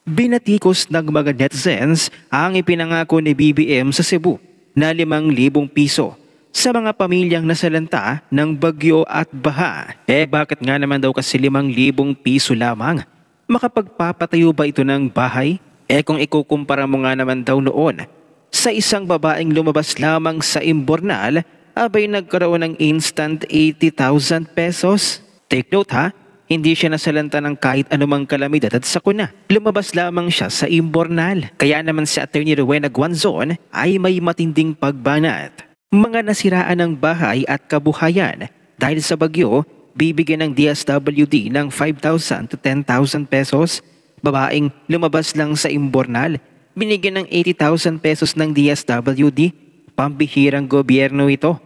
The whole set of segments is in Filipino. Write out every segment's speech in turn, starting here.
Binatikos ng mga netizens ang ipinangako ni BBM sa Cebu na 5,000 piso sa mga pamilyang nasalanta ng bagyo at baha. Bakit nga naman daw kasi 5,000 piso lamang? Makapagpapatayo ba ito ng bahay? Kung ikukumpara mo nga naman daw noon, sa isang babaeng lumabas lamang sa Imbornal, abay nagkaroon ng instant 80,000 pesos. Take note ha, hindi siya nasalanta ng kahit anumang kalamidad at sakuna. Lumabas lamang siya sa Imbornal. Kaya naman si Atty. Rowena Guanzon ay may matinding pagbanat. Mga nasiraan ng bahay at kabuhayan dahil sa bagyo, bibigyan ng DSWD ng 5,000 to 10,000 pesos. Babaeng lumabas lang sa Imbornal, binigyan ng 80,000 pesos ng DSWD. Pambihirang gobyerno ito.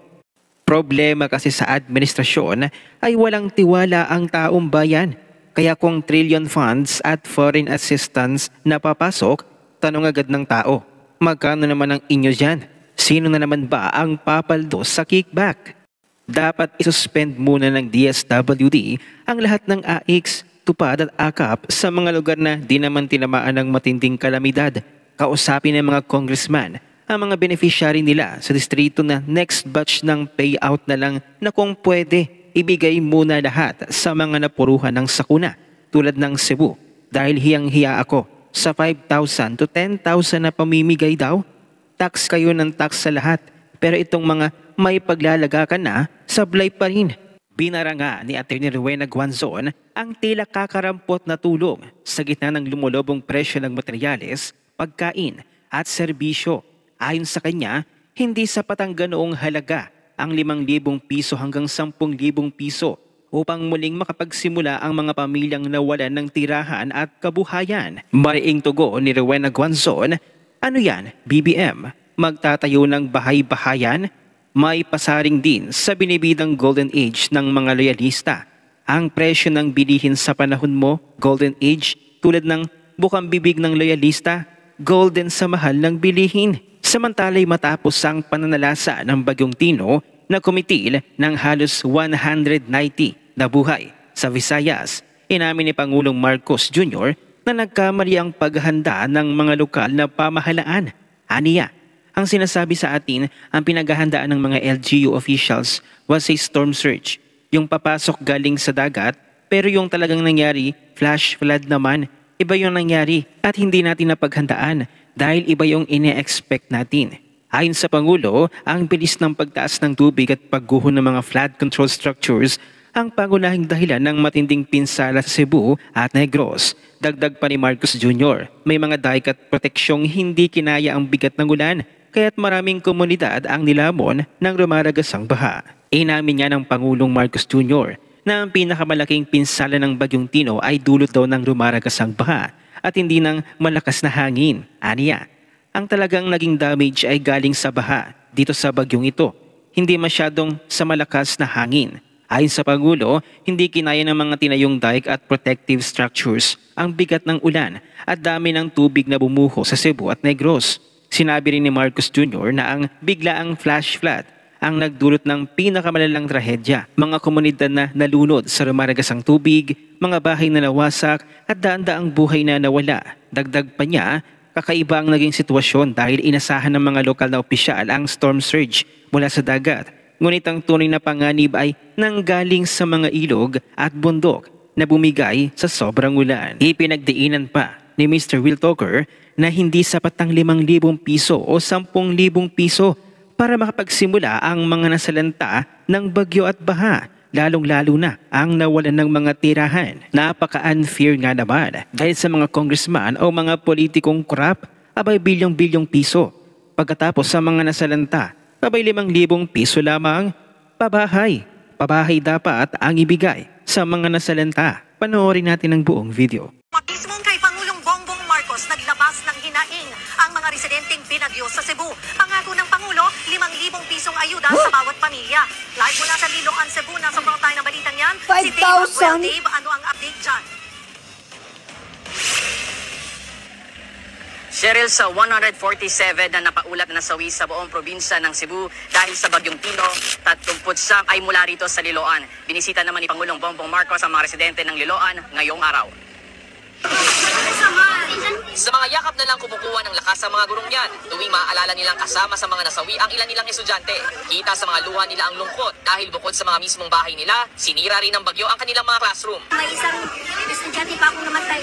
Problema kasi sa administrasyon ay walang tiwala ang taong bayan. Kaya kung trillion funds at foreign assistance na papasok, tanong agad ng tao, magkano naman ang inyo dyan? Sino na naman ba ang papaldo sa kickback? Dapat isuspend muna ng DSWD ang lahat ng AIX, tupad at akap sa mga lugar na di naman tinamaan ng matinding kalamidad. Kausapin ng mga congressman ang mga beneficiary nila sa distrito na next batch ng payout na lang na kung pwede ibigay muna lahat sa mga napuruhan ng sakuna tulad ng Cebu dahil hiyang-hiya ako sa 5,000 to 10,000 na pamimigay daw. Tax kayo ng tax sa lahat pero itong mga may paglalagakan na sablay pa rin. Binara nga ni Atty. Rowena Guanzon ang tila kakarampot na tulong sa gitna ng lumulubong presyo ng materyales, pagkain at serbisyo. Ayon sa kanya, hindi sapat ang ganoong halaga ang 5,000 piso hanggang 10,000 piso upang muling makapagsimula ang mga pamilyang nawalan ng tirahan at kabuhayan. Mariing tugo ni Rowena Guanzon, ano yan, BBM? Magtatayo ng bahay-bahayan? May pasaring din sa binibidang golden age ng mga loyalista. Ang presyo ng bilihin sa panahon mo, golden age, tulad ng bukang bibig ng loyalista, golden sa mahal ng bilihin. Samantala'y matapos ang pananalasa ng Bagyong Tino na kumitil ng halos 190 na buhay sa Visayas, inamin ni Pangulong Marcos Jr. na nagkamali ang paghahanda ng mga lokal na pamahalaan. Aniya, ang sinasabi sa atin ang pinaghahandaan ng mga LGU officials was a storm surge. Yung papasok galing sa dagat pero yung talagang nangyari, flash flood naman, iba yung nangyari at hindi natin napaghandaan. Dahil iba yung ine-expect natin. Ayon sa Pangulo, ang bilis ng pagtaas ng tubig at pagguho ng mga flood control structures ang pangunahing dahilan ng matinding pinsala sa Cebu at Negros. Dagdag pa ni Marcos Jr., may mga dike at proteksyong hindi kinaya ang bigat ng ulan kaya't maraming komunidad ang nilamon ng rumaragasang baha. Inamin niya ng Pangulong Marcos Jr. na ang pinakamalaking pinsala ng Bagyong Tino ay dulot daw ng rumaragasang baha at hindi ng malakas na hangin. Aniya, ang talagang naging damage ay galing sa baha dito sa bagyong ito, hindi masyadong sa malakas na hangin. Ayon sa Pangulo, hindi kinaya ng mga tinayong dike at protective structures ang bigat ng ulan at dami ng tubig na bumuho sa Cebu at Negros. Sinabi rin ni Marcos Jr. na ang biglaang flash flood ang nagdulot ng pinakamalalang trahedya. Mga komunidad na nalunod sa rumaragasang tubig, mga bahay na nawasak at daan-daang buhay na nawala. Dagdag pa niya, kakaiba ang naging sitwasyon dahil inasahan ng mga lokal na opisyal ang storm surge mula sa dagat. Ngunit ang tunay na panganib ay nanggaling sa mga ilog at bundok na bumigay sa sobrang ulan. Ipinagdiinan pa ni Mr. Will Tucker na hindi sapat ang 5,000 piso o 10,000 piso para makapagsimula ang mga nasalanta ng bagyo at baha, lalong-lalo na ang nawalan ng mga tirahan. Napaka-unfair nga naman dahil sa mga congressman o mga politikong korap, abay bilyong-bilyong piso. Pagkatapos sa mga nasalanta, abay 5,000 piso lamang. Pabahay dapat ang ibigay sa mga nasalanta. Panoorin natin ang buong video. Mismong kay Pangulong Bongbong Marcos naglabas ng hinaing ang mga residenteng binagyo sa Cebu. Pangako ng Pangulo, 5,000 pisong ayuda sa bawat pamilya. Live mula sa Liloan, Cebu, nasa front tayo ng balitang yan. Si Dave. Well, Dave, ano ang update dyan? Cheryl, sa 147 na napaulat na nasawi sa buong probinsya ng Cebu dahil sa Bagyong Tino, 39 ay mula rito sa Liloan. Binisita naman ni Pangulong Bongbong Marcos ang mga residente ng Liloan ngayong araw. ng lakas sa mga gurong yan. Tuwing maaalala nilang kasama sa mga nasawi ang ilan nilang estudyante. Kita sa mga luha nila ang lungkot dahil bukod sa mga mismong bahay nila, sinira rin ng bagyo ang kanilang mga classroom. May isang estudyante pa akong namatay.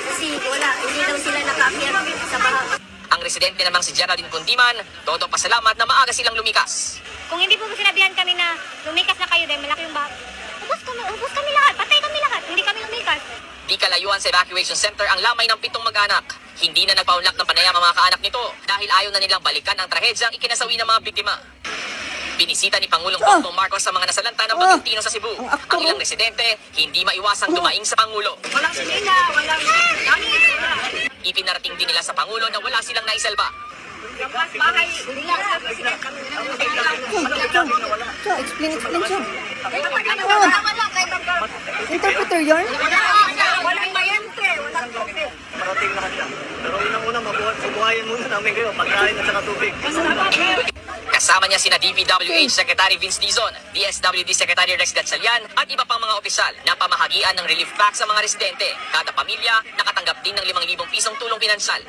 Kasi wala, hindi daw sila nakaakyat sa baha. Ang residente namang si Geraldine Kundiman, todo pasalamat na maaga silang lumikas. Kung hindi po sinabihan kami na lumikas na kayo dahil malaki yung baha, ubos kami lahat, patay kami lahat, hindi kami lumikas. Di kalayuan sa evacuation center ang lamay ng 7 mag-anak. Hindi na nagpaunlak ng panayam ang mga kaanak nito dahil ayaw na nilang balikan ang trahedyang ikinasawi ng mga biktima. Binisita ni Pangulong Bongbong Marcos sa mga nasalanta ng Bagyong Tino sa Cebu. Ang ilang residente, hindi maiwasang dumaing sa Pangulo. Walang sinina, walang gamit. Ipinarating din nila sa Pangulo na wala silang naisalba. Bahay, Explain siya. wala. Interpreter yarn? Walang bayante, walang tubig. Parating na siya. Pero unang-una, subuhayan muna namin kayo, pagkain at saka tubig. Kasama niya sina DPWH Secretary Vince Dizon, DSWD Secretary Rex Gatchalian at iba pang mga opisyal na pamahagian ng relief pack sa mga residente. Kada pamilya nakatanggap din ng 5,000 pisong tulong pinansyal.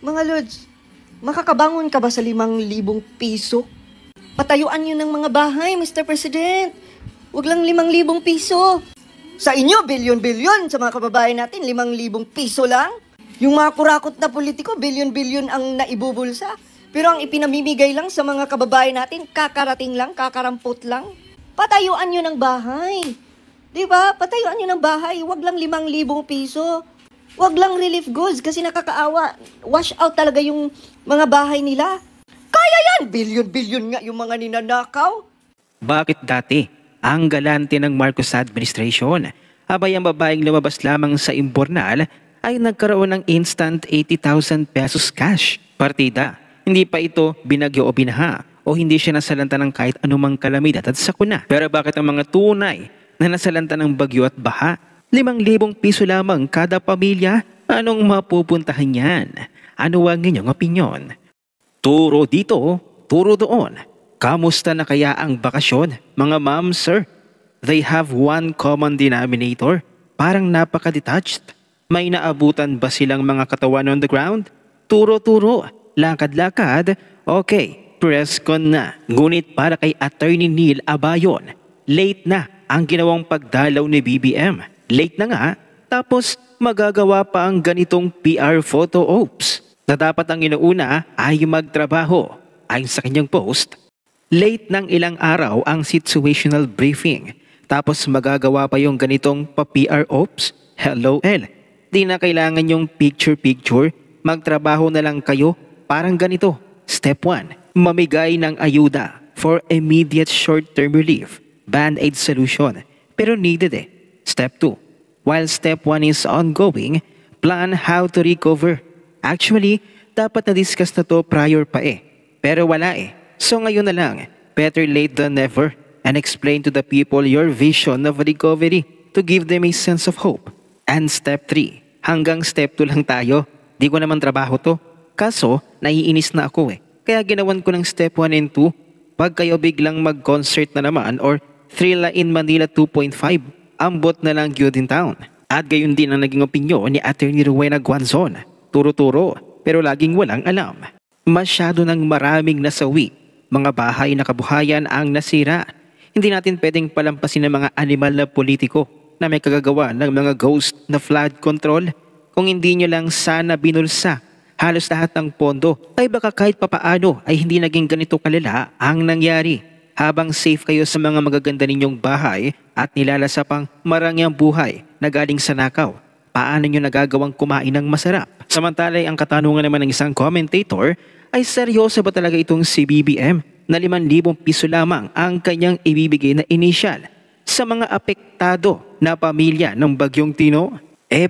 Mga Lods, makakabangon ka ba sa 5,000 piso? Patayuan nyo ng mga bahay, Mr. President. Huwag lang 5,000 piso. Sa inyo, bilyon-bilyon. Sa mga kababayan natin, 5,000 piso lang. Yung mga kurakot na politiko, bilyon-bilyon ang naibubulsa. Pero ang ipinamimigay lang sa mga kababayan natin, kakarating lang, kakarampot lang. Patayuan nyo ng bahay. Diba? Patayuan nyo ng bahay. Huwag lang 5,000 piso. Huwag lang relief goods kasi nakakaawa. Wash out talaga yung mga bahay nila. Kaya yan! Bilyon-bilyon nga yung mga ninanakaw. Bakit dati ang galante ng Marcos administration, abay ang babaeng lumabas lamang sa imbornal ay nagkaroon ng instant 80,000 pesos cash. Partida, hindi pa ito binagyo o binaha o hindi siya nasalanta ng kahit anumang kalamidad at sakuna. Pero bakit ang mga tunay na nasalanta ng bagyo at baha, 5,000 piso lamang kada pamilya? Anong mapupuntahan yan? Ano ang inyong opinyon? Turo dito, turo doon. Kamusta na kaya ang bakasyon, mga ma'am, sir? They have one common denominator. Parang napaka-detached. May naabutan ba silang mga katawan on the ground? Turo-turo, lakad-lakad, okay, press con na. Ngunit para kay Attorney Neil Abayon, late na ang ginawang pagdalaw ni BBM. Late na nga, tapos magagawa pa ang ganitong PR photo ops na dapat ang inuuna ay magtrabaho. Ayon sa kanyang post, late ng ilang araw ang situational briefing. Tapos magagawa pa yung ganitong pa-PR ops? Hello, L. Di na kailangan yung picture-picture. Magtrabaho na lang kayo. Parang ganito. Step 1. Mamigay ng ayuda for immediate short-term relief. Band-aid solution. Pero needed eh. Step 2. While step 1 is ongoing, plan how to recover. Actually, dapat na-discuss na to prior pa eh. Pero wala eh. So ngayon na lang, better late than never, and explain to the people your vision of recovery to give them a sense of hope. And step 3, hanggang step 2 lang tayo. Di ko naman trabaho to. Kaso, naiinis na ako eh. Kaya ginawan ko ng step 1 and 2. Pag kayo biglang mag-concert na naman or Thrilla in Manila 2.5, ambot na lang yun in town. At gayon din ang naging opinyon ni Attorney Rowena Guanzon. Turo-turo, pero laging walang alam. Masyado ng maraming nasawi. Mga bahay na kabuhayan ang nasira. Hindi natin pwedeng palampasin ng mga animal na politiko na may kagagawa ng mga ghost na flood control. Kung hindi nyo lang sana binulsa halos lahat ng pondo, ay baka kahit papaano ay hindi naging ganito kalala ang nangyari. Habang safe kayo sa mga magaganda ninyong bahay at nilalasa pang marangyang buhay na galing sa nakaw, paano nyo nagagawang kumain ng masarap? Samantala ang katanungan naman ng isang commentator, ay seryoso ba talaga itong si BBM na 5,000 piso lamang ang kanyang ibibigay na initial sa mga apektado na pamilya ng Bagyong Tino?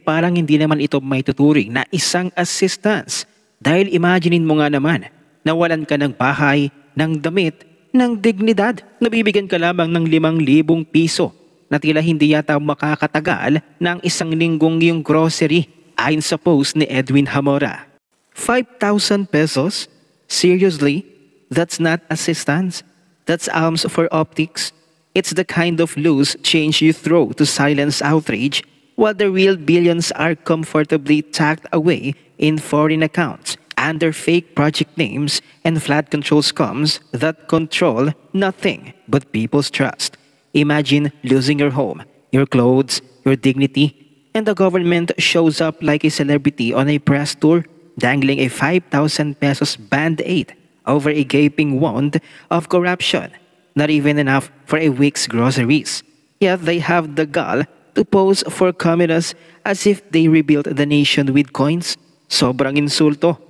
Parang hindi naman ito may tuturing na isang assistance. Dahil imaginein mo nga naman, nawalan ka ng bahay, ng damit, ng dignidad, nabibigyan ka lamang ng 5,000 piso na tila hindi yata makakatagal ng 1 linggong yung grocery ayon sa post ni Edwin Hamora. 5,000 pesos? Seriously? That's not assistance? That's alms for optics? It's the kind of loose change you throw to silence outrage while the real billions are comfortably tucked away in foreign accounts under fake project names and flood control scums that control nothing but people's trust. Imagine losing your home, your clothes, your dignity, and the government shows up like a celebrity on a press tour, dangling a 5,000 pesos band-aid over a gaping wound of corruption, not even enough for a week's groceries. Yet they have the gall to pose for cameras as if they rebuilt the nation with coins. Sobrang insulto.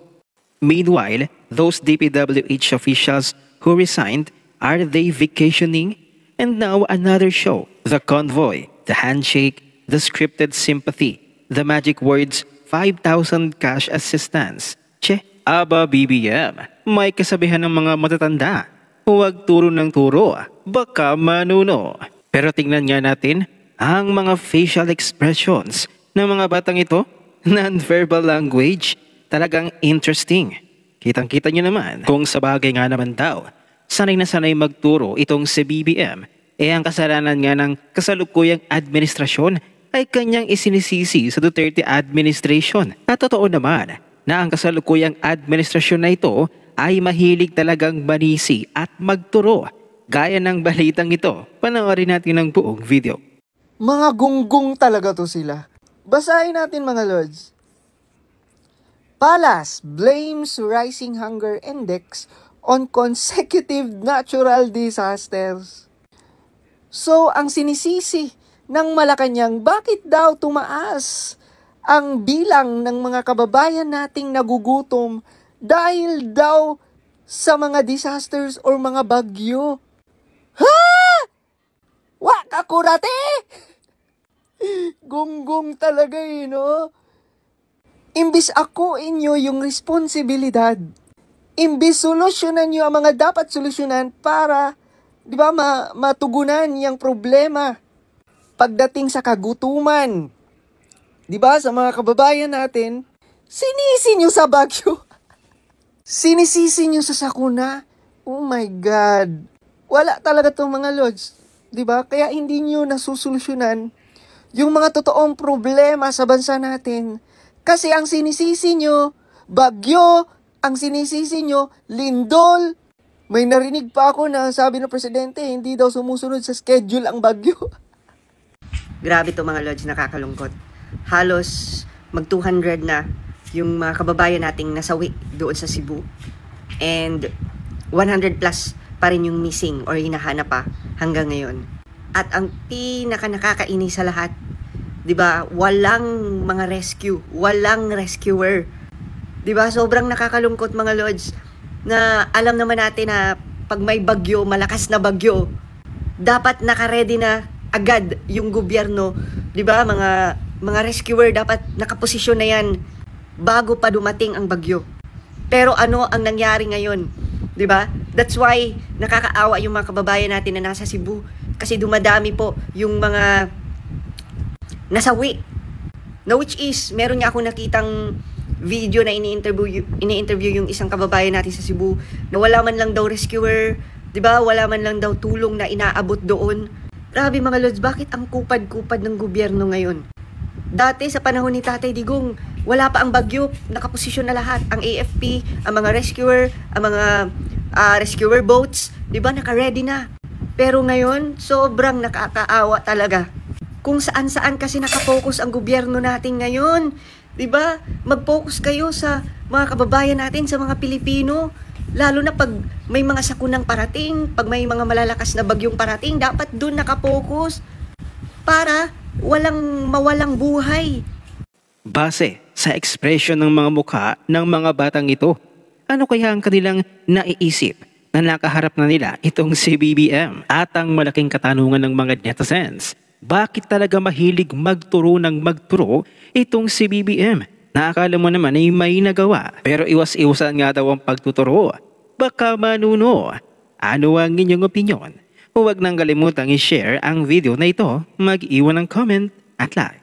Meanwhile, those DPWH officials who resigned, are they vacationing? And now another show, the convoy, the handshake, the scripted sympathy, the magic words, 5,000 cash assistance. Che, aba BBM, may kasabihan ng mga matatanda. Huwag turo ng turo, baka manuno. Pero tingnan nga natin ang mga facial expressions ng mga batang ito, non-verbal language, talagang interesting. Kitang-kita nyo naman kung sa bagay nga naman daw, sanay na sanay magturo itong si BBM, ang kasalanan nga ng kasalukuyang administrasyon ay kanyang isinisisi sa Duterte administration. At totoo naman na ang kasalukuyang administrasyon na ito ay mahilig talagang manisi at magturo. Gaya ng balitang ito, panoorin natin ang buong video. Mga gunggong talaga to sila. Basahin natin mga lords. Palas blames rising hunger index on consecutive natural disasters. So, ang sinisisi ng Malacanang, bakit daw tumaas ang bilang ng mga kababayan nating nagugutom dahil daw sa mga disasters or mga bagyo? Ha? Wak akurate! Gunggong talaga no? Imbis ako inyo yung responsibilidad, imbis solusyonan nyo ang mga dapat solusyonan para, di ba, matugunan yung problema pagdating sa kagutuman. Di ba, sa mga kababayan natin, sinisi nyo sa bagyo. Sinisisi nyo sa sakuna. Oh my God. Wala talaga itong mga lords. Di ba? Kaya hindi nyo nasusolusyonan yung mga totoong problema sa bansa natin. Kasi ang sinisisi nyo, bagyo, ang sinisisi nyo, lindol. May narinig pa ako na sabi ng presidente, hindi daw sumusunod sa schedule ang bagyo. Grabe to mga lords, nakakalungkot. Halos mag-200 na yung mga kababayan nating nasawi doon sa Cebu. And 100 plus pa rin yung missing or hinahanap pa hanggang ngayon. At ang nakakainis sa lahat, 'di ba? Walang mga rescue, walang rescuer. 'Di ba? Sobrang nakakalungkot mga lords na alam naman natin na pag may bagyo, malakas na bagyo, dapat naka-ready na agad yung gobyerno, 'di ba? Mga rescuer dapat nakaposisyon na 'yan bago pa dumating ang bagyo. Pero ano ang nangyari ngayon? 'Di ba? That's why nakakaawa yung mga kababayan natin na nasa Cebu kasi dumadami po yung mga nasawi. Na which is, meron niya ako nakitang video na ini-interview yung isang kababayan natin sa Cebu na wala man lang daw rescuer, 'di ba? Wala man lang daw tulong na inaabot doon. Grabe mga lords, bakit ang kupad-kupad ng gobyerno ngayon? Dati sa panahon ni Tatay Digong, wala pa ang bagyo, nakaposisyon na lahat. Ang AFP, ang mga rescuer, ang mga rescuer boats, 'di ba? Naka-ready na. Pero ngayon, sobrang nakakaawa talaga. Kung saan-saan kasi nakafocus ang gobyerno natin ngayon. 'Di ba? Mag-focus kayo sa mga kababayan natin, sa mga Pilipino. Lalo na pag may mga sakunang parating, pag may mga malalakas na bagyong parating, dapat doon nakafocus para mawalang buhay. Base sa ekspresyon ng mga mukha ng mga batang ito, ano kaya ang kanilang naiisip na nakaharap na nila itong si BBM? At ang malaking katanungan ng mga netizens, bakit talaga mahilig magturo ng magturo itong si BBM? Nakakala mo naman ay may nagawa, pero iwas-iwasan nga daw ang pagtuturo. Baka manuno. Ano ang inyong opinion? Huwag nang kalimutang i-share ang video na ito, mag-iwan ng comment at like.